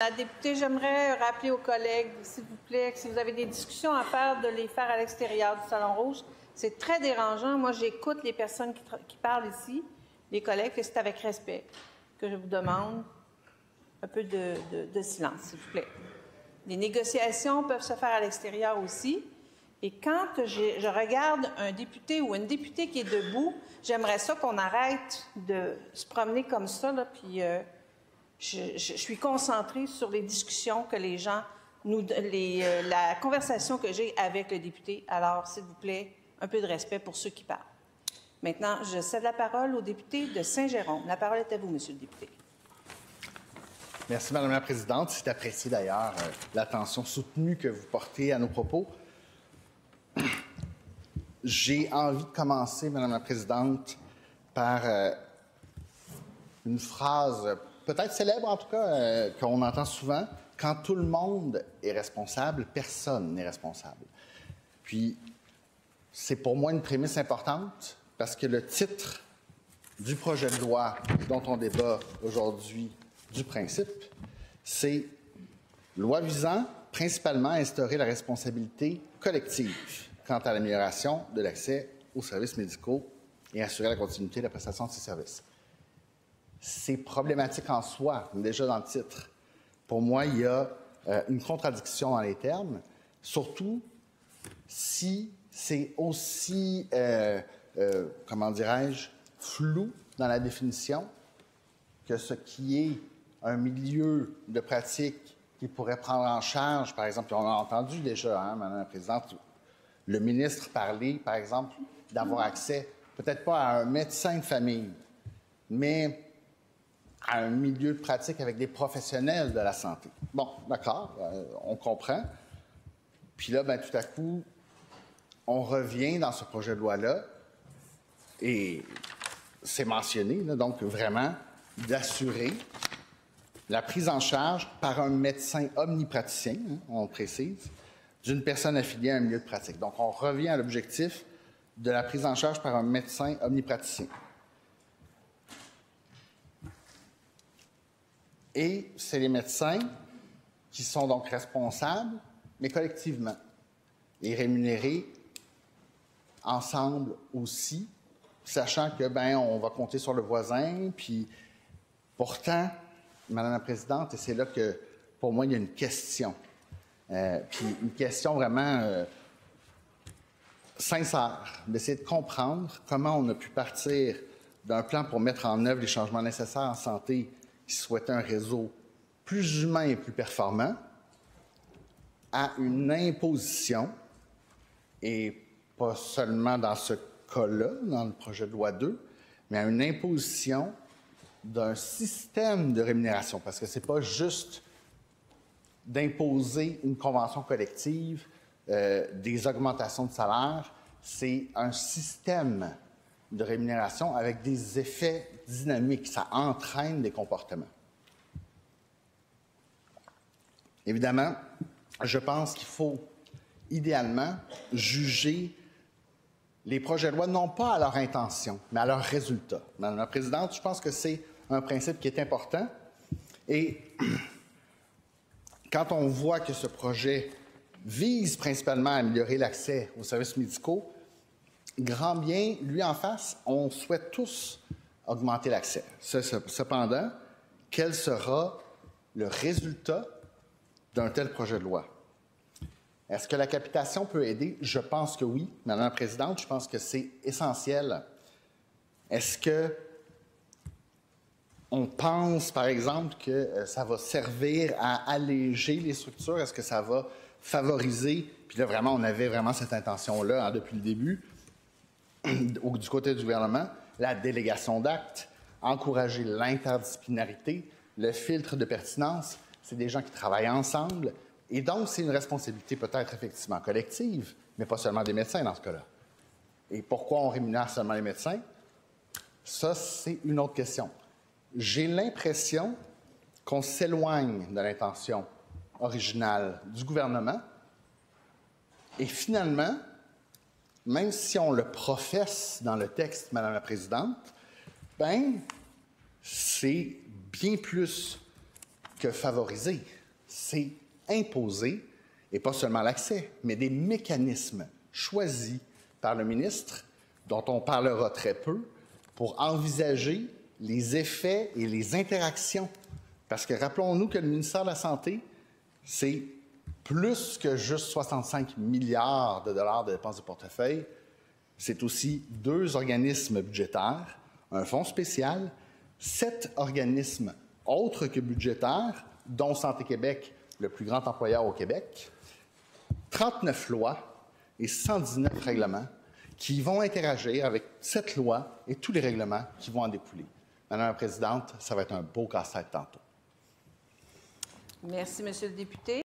La députée, j'aimerais rappeler aux collègues, s'il vous plaît, que si vous avez des discussions à faire, de les faire à l'extérieur du Salon Rouge. C'est très dérangeant. Moi, j'écoute les personnes qui parlent ici, les collègues, et c'est avec respect que je vous demande un peu de silence, s'il vous plaît. Les négociations peuvent se faire à l'extérieur aussi. Et quand je regarde un député ou une députée qui est debout, j'aimerais ça qu'on arrête de se promener comme ça, là, puis je suis concentrée sur les discussions que les gens la conversation que j'ai avec le député. Alors, s'il vous plaît, un peu de respect pour ceux qui parlent. Maintenant, je cède la parole au député de Saint-Jérôme. La parole est à vous, Monsieur le député. Merci, Madame la Présidente. C'est apprécié d'ailleurs l'attention soutenue que vous portez à nos propos. J'ai envie de commencer, Madame la Présidente, par une phrase peut-être célèbre en tout cas, qu'on entend souvent. Quand tout le monde est responsable, personne n'est responsable. Puis, c'est pour moi une prémisse importante parce que le titre du projet de loi dont on débat aujourd'hui du principe, c'est « Loi visant principalement à instaurer la responsabilité collective quant à l'amélioration de l'accès aux services médicaux et assurer la continuité de la prestation de ces services ». C'est problématique en soi, déjà dans le titre. Pour moi, il y a une contradiction dans les termes, surtout si c'est aussi, comment dirais-je, flou dans la définition que ce qui est un milieu de pratique qui pourrait prendre en charge, par exemple, on a entendu déjà, hein, Madame la Présidente, le ministre parler, par exemple, d'avoir accès, peut-être pas à un médecin de famille, mais à un milieu de pratique avec des professionnels de la santé. Bon, d'accord, on comprend. Puis là, tout à coup, on revient dans ce projet de loi-là et c'est mentionné, là, donc vraiment d'assurer la prise en charge par un médecin omnipraticien, hein, on précise, d'une personne affiliée à un milieu de pratique. Donc, on revient à l'objectif de la prise en charge par un médecin omnipraticien. Et c'est les médecins qui sont donc responsables, mais collectivement, et rémunérés ensemble aussi, sachant que, on va compter sur le voisin, puis pourtant, Madame la Présidente, et c'est là que, pour moi, il y a une question, puis une question vraiment sincère, d'essayer de comprendre comment on a pu partir d'un plan pour mettre en œuvre les changements nécessaires en santé qui souhaitait un réseau plus humain et plus performant, à une imposition, et pas seulement dans ce cas-là, dans le projet de loi 2, mais à une imposition d'un système de rémunération, parce que ce n'est pas juste d'imposer une convention collective, des augmentations de salaire, c'est un système de rémunération avec des effets dynamiques. Ça entraîne des comportements. Évidemment, je pense qu'il faut idéalement juger les projets de loi non pas à leur intention, mais à leurs résultats. Madame la Présidente, je pense que c'est un principe qui est important. Et quand on voit que ce projet vise principalement à améliorer l'accès aux services médicaux, grand bien, lui en face, on souhaite tous augmenter l'accès. Cependant, quel sera le résultat d'un tel projet de loi? Est-ce que la capitation peut aider? Je pense que oui, Madame la Présidente, je pense que c'est essentiel. Est-ce que on pense, par exemple, que ça va servir à alléger les structures? Est-ce que ça va favoriser? Puis là, vraiment, on avait vraiment cette intention-là hein, depuis le début, du côté du gouvernement, la délégation d'actes, encourager l'interdisciplinarité, le filtre de pertinence. C'est des gens qui travaillent ensemble. Et donc, c'est une responsabilité peut-être effectivement collective, mais pas seulement des médecins dans ce cas-là. Et pourquoi on rémunère seulement les médecins? Ça, c'est une autre question. J'ai l'impression qu'on s'éloigne de l'intention originale du gouvernement et finalement, même si on le professe dans le texte, Madame la Présidente, c'est bien plus que favoriser, c'est imposer, et pas seulement l'accès, mais des mécanismes choisis par le ministre, dont on parlera très peu, pour envisager les effets et les interactions. Parce que rappelons-nous que le ministère de la Santé, c'est plus que juste 65 milliards de dollars de dépenses de portefeuille. C'est aussi 2 organismes budgétaires, un fonds spécial, 7 organismes autres que budgétaires, dont Santé Québec, le plus grand employeur au Québec, 39 lois et 119 règlements qui vont interagir avec cette loi et tous les règlements qui vont en découler. Madame la Présidente, ça va être un beau casse-tête tantôt. Merci, Monsieur le député.